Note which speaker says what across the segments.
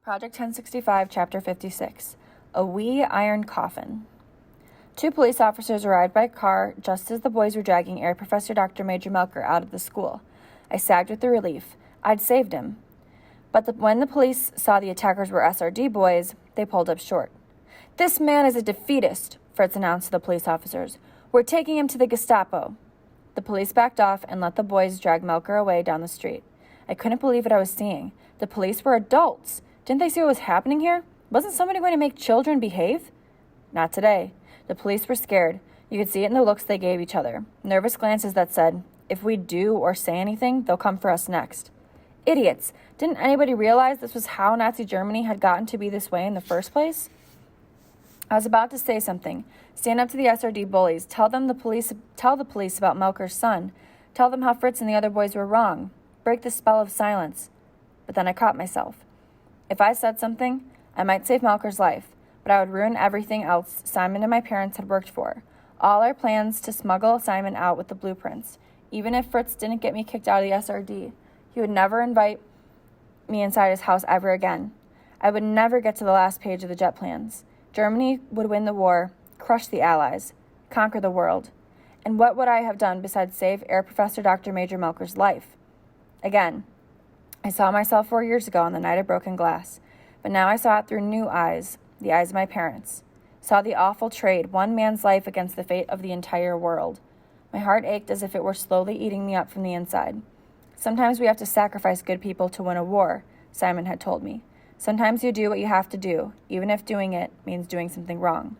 Speaker 1: Project 1065, Chapter 56, A Wee Iron Coffin. 2 police officers arrived by car just as the boys were dragging Air Professor Dr. Major Melker out of the school. I sagged with the relief. I'd saved him. But when the police saw the attackers were SRD boys, they pulled up short. "This man is a defeatist," Fritz announced to the police officers. "We're taking him to the Gestapo." The police backed off and let the boys drag Melker away down the street. I couldn't believe what I was seeing. The police were adults. Didn't they see what was happening here? Wasn't somebody going to make children behave? Not today. The police were scared. You could see it in the looks they gave each other. Nervous glances that said, if we do or say anything, they'll come for us next. Idiots! Didn't anybody realize this was how Nazi Germany had gotten to be this way in the first place? I was about to say something. Stand up to the SRD bullies. Tell the police about Melker's son. Tell them how Fritz and the other boys were wrong. Break the spell of silence. But then I caught myself. If I said something, I might save Melker's life, but I would ruin everything else Simon and my parents had worked for. All our plans to smuggle Simon out with the blueprints. Even if Fritz didn't get me kicked out of the SRD, he would never invite me inside his house ever again. I would never get to the last page of the jet plans. Germany would win the war, crush the Allies, conquer the world. And what would I have done besides save Air Professor Dr. Major Melker's life? Again, I saw myself 4 years ago on the night of broken glass, but now I saw it through new eyes, the eyes of my parents. Saw the awful trade, one man's life against the fate of the entire world. My heart ached as if it were slowly eating me up from the inside. Sometimes we have to sacrifice good people to win a war, Simon had told me. Sometimes you do what you have to do, even if doing it means doing something wrong.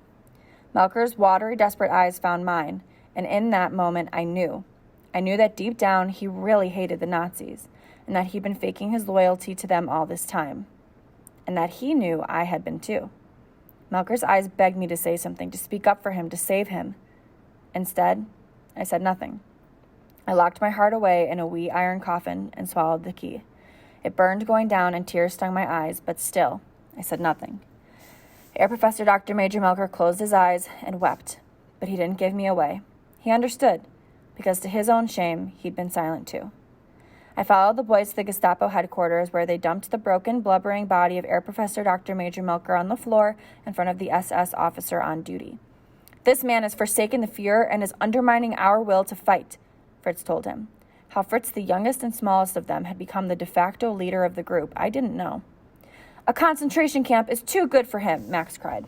Speaker 1: Melker's watery, desperate eyes found mine, and in that moment I knew. I knew that deep down he really hated the Nazis, and that he'd been faking his loyalty to them all this time, and that he knew I had been too. Melker's eyes begged me to say something, to speak up for him, to save him. Instead, I said nothing. I locked my heart away in a wee iron coffin and swallowed the key. It burned going down and tears stung my eyes, but still, I said nothing. Air Professor Dr. Major Melker closed his eyes and wept, but he didn't give me away. He understood, because to his own shame, he'd been silent too. I followed the boys to the Gestapo headquarters where they dumped the broken, blubbering body of Air Professor Dr. Major Melker on the floor in front of the SS officer on duty. "This man has forsaken the Fuhrer and is undermining our will to fight," Fritz told him. How Fritz, the youngest and smallest of them, had become the de facto leader of the group, I didn't know. "A concentration camp is too good for him," Max cried.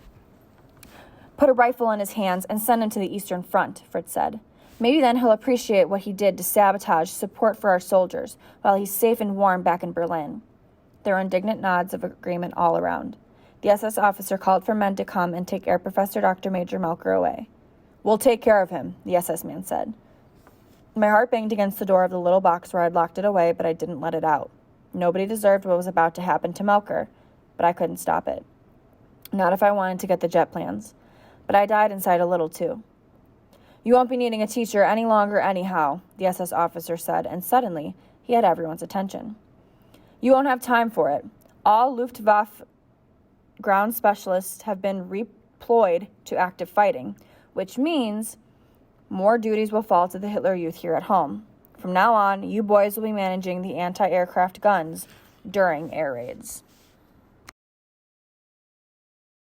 Speaker 1: "Put a rifle in his hands and send him to the Eastern Front," Fritz said. "Maybe then he'll appreciate what he did to sabotage support for our soldiers while he's safe and warm back in Berlin." There were indignant nods of agreement all around. The SS officer called for men to come and take Air Professor Dr. Major Melker away. "We'll take care of him," the SS man said. My heart banged against the door of the little box where I'd locked it away, but I didn't let it out. Nobody deserved what was about to happen to Melker, but I couldn't stop it. Not if I wanted to get the jet plans. But I died inside a little, too. "You won't be needing a teacher any longer anyhow," the SS officer said, and suddenly he had everyone's attention. "You won't have time for it. All Luftwaffe ground specialists have been redeployed to active fighting, which means more duties will fall to the Hitler Youth here at home. From now on, you boys will be managing the anti-aircraft guns during air raids."